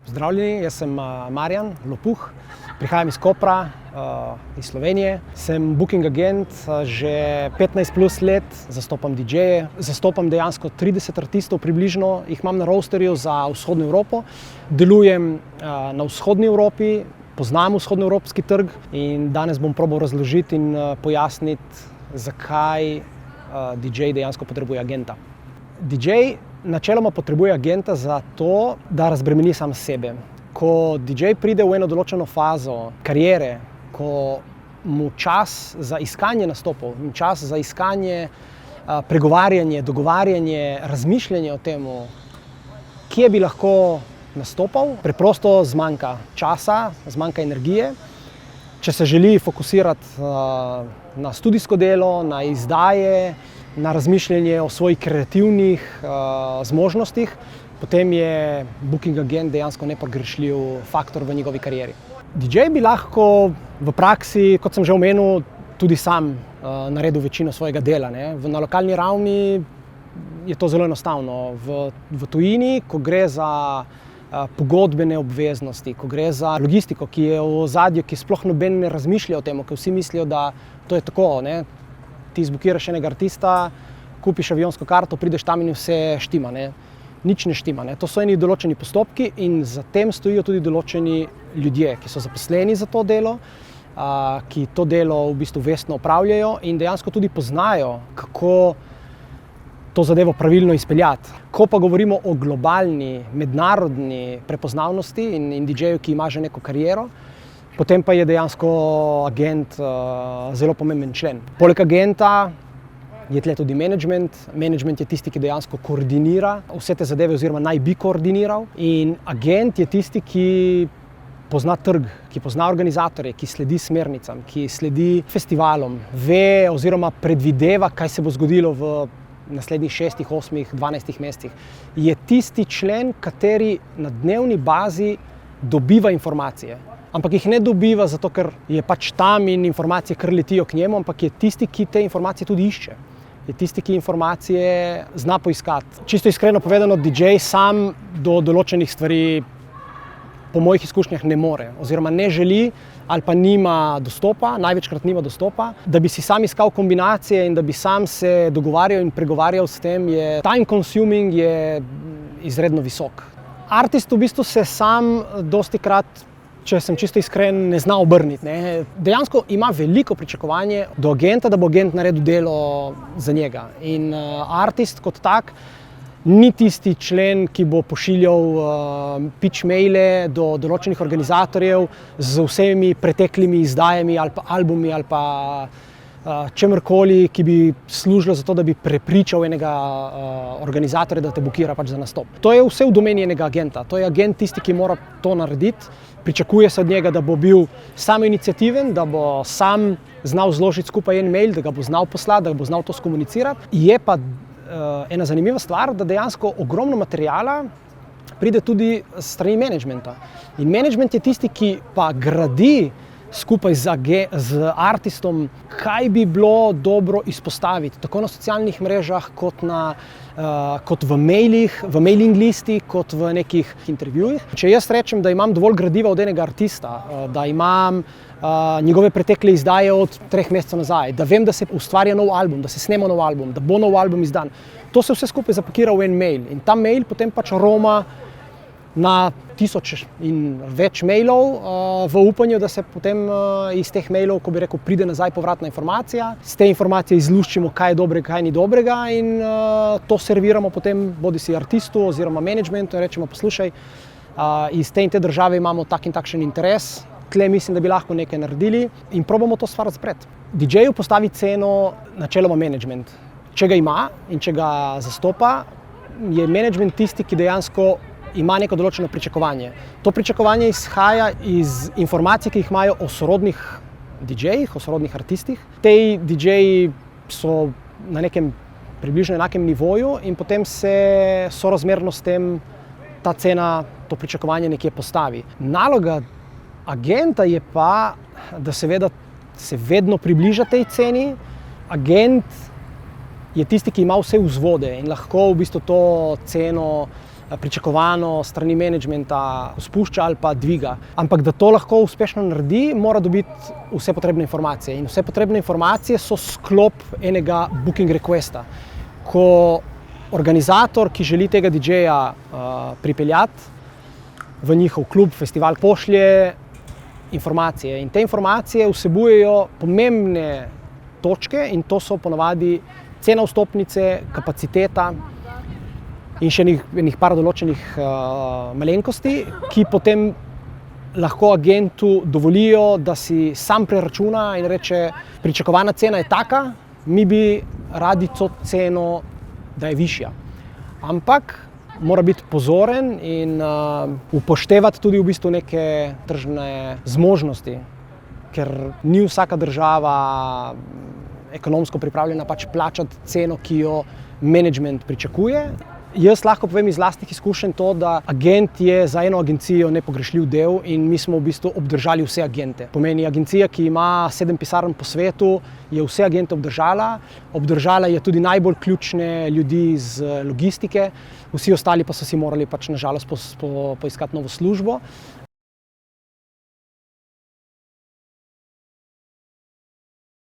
Pozdravljeni, jaz sem Marjan Lopuh, prihajam iz Kopra, iz Slovenije. Sem booking agent že 15 plus let, zastopam DJ-je, zastopam dejansko 30 artistov približno, jih imam na rosterju za vzhodno Evropo. Delujem na vzhodni Evropi, poznam vzhodnoevropski trg in danes bom probal razložiti in pojasniti, zakaj DJ dejansko potrebuje agenta. DJ načeloma potrebuje agenta za to, da razbremeni sam sebe. Ko DJ pride v eno določeno fazo kariere, ko mu čas za iskanje nastopov, čas za iskanje, pregovarjanje, dogovarjanje, razmišljanje o tem, kje bi lahko nastopal, preprosto zmanjka časa, zmanjka energije. Če se želi fokusirati na studijsko delo, na izdaje, na razmišljanje o svojih kreativnih zmožnostih, potem je booking agent dejansko nepogrešljiv faktor v njegovi karieri. DJ bi lahko v praksi, kot sem že omenil, tudi sam naredil večino svojega dela. Na lokalni ravni je to zelo enostavno. V tujini, ko gre za pogodbene obveznosti, ko gre za logistiko, ki je v ozadju, ki sploh noben ne razmišlja o tem, ker vsi mislijo, da to je tako. Ti zbukiraš enega artista, kupiš avionsko karto, prideš tam in vse štima. Nič ne štima. To so eni določeni postopki in za tem stojijo tudi določeni ljudje, ki so zaposleni za to delo, ki to delo v bistvu vestno opravljajo in dejansko tudi poznajo, kako to zadevo pravilno izpeljati. Ko pa govorimo o globalni, mednarodni prepoznavnosti in DJ-ju, ki ima že neko kariero, potem pa je dejansko agent zelo pomemben člen. Poleg agenta je tle tudi management. Management je tisti, ki dejansko koordinira vse te zadeve oziroma naj bi koordiniral. In agent je tisti, ki pozna trg, ki pozna organizatorje, ki sledi smernicam, ki sledi festivalom, ve oziroma predvideva, kaj se bo zgodilo v naslednjih 6, 8, 12 mesecih. Je tisti člen, kateri na dnevni bazi dobiva informacije. Ampak jih ne dobiva zato, ker je pač tam in informacije kar letijo k njemu, ampak je tisti, ki te informacije tudi išče. Je tisti, ki informacije zna poiskati. Čisto iskreno povedano, DJ sam do določenih stvari po mojih izkušnjah ne more oziroma ne želi ali pa nima dostopa, največkrat nima dostopa. Da bi si sam iskal kombinacije in da bi sam se dogovarjal in pregovarjal s tem, je time consuming je izredno visok. Artist v bistvu se sam dostikrat, če sem čisto iskren, ne zna obrniti. Dejansko ima veliko pričakovanje do agenta, da bo agent naredil delo za njega. In artist kot tak ni tisti člen, ki bo pošiljal pitch maile do določenih organizatorjev z vsemi preteklimi izdajami ali pa albumi ali pa čemrkoli, ki bi služilo za to, da bi prepričal enega organizatorja, da te bukira pač za nastop. To je vse v domeni enega agenta. To je agent tisti, ki mora to narediti. Pričakuje se od njega, da bo bil samoiniciativen, da bo sam znal zložiti skupaj en mail, da ga bo znal poslati, da bo znal to skomunicirati. Je pa ena zanimiva stvar, da dejansko ogromno materiala pride tudi s strani managementa. In management je tisti, ki pa gradi skupaj z artistom, kaj bi bilo dobro izpostaviti, tako na socialnih mrežah, kot v mailih, v mailing listi, kot v nekih intervjujih. Če jaz rečem, da imam dovolj gradiva od enega artista, da imam njegove pretekle izdaje od 3 mesecev nazaj, da vem, da se ustvarja nov album, da se snema nov album, da bo nov album izdan, to se vse skupaj zapakira v en mail. In ta mail potem pač roma na 1000 in več mailov v upanju, da se potem iz teh mailov, ko bi rekel, pride nazaj povratna informacija. Z te informacije izluščimo, kaj je dobrega, kaj ni dobrega in to serviramo potem bodisi artistu oziroma managementu in rečemo, poslušaj, iz te in te države imamo tak in takšen interes, tle mislim, da bi lahko nekaj naredili in probamo to stvar zapreti. DJ-ju postavi ceno načeloma management. Če ga ima in če ga zastopa, je management tisti, ki dejansko ima neko določeno pričakovanje. To pričakovanje izhaja iz informacij, ki jih imajo o sorodnih DJ-jih, o sorodnih artistih. Tej DJ-ji so na nekem približno enakem nivoju in potem se sorazmerno s tem ta cena, to pričakovanje nekje postavi. Naloga agenta je pa, da seveda se vedno približa tej ceni. Agent je tisti, ki ima vse vzvode in lahko v bistvu to ceno pričakovano strani menedžmenta spušča ali pa dviga. Ampak da to lahko uspešno naredi, mora dobiti vse potrebne informacije. In vse potrebne informacije so sklop enega booking requesta. Ko organizator, ki želi tega DJ-ja pripeljati v njihov klub, festival, pošlje informacije. In te informacije vsebujejo pomembne točke in to so ponavadi cena vstopnice, kapaciteta in še enih par določenih malenkosti, ki potem lahko agentu dovolijo, da si sam preračuna in reče, pričakovana cena je taka, mi bi radi to ceno, da je višja. Ampak mora biti pozoren in upoštevati tudi v bistvu neke tržne zmožnosti, ker ni vsaka država ekonomsko pripravljena pač plačati ceno, ki jo menedžment pričakuje. Jaz lahko povem iz lastnih izkušenj to, da agent je za eno agencijo nepogrešljiv del in mi smo v bistvu obdržali vse agente. Pomeni, agencija, ki ima 7 pisarn po svetu, je vse agente obdržala. Obdržala je tudi najbolj ključne ljudi iz logistike, vsi ostali pa so si morali pač na žalost poiskati novo službo.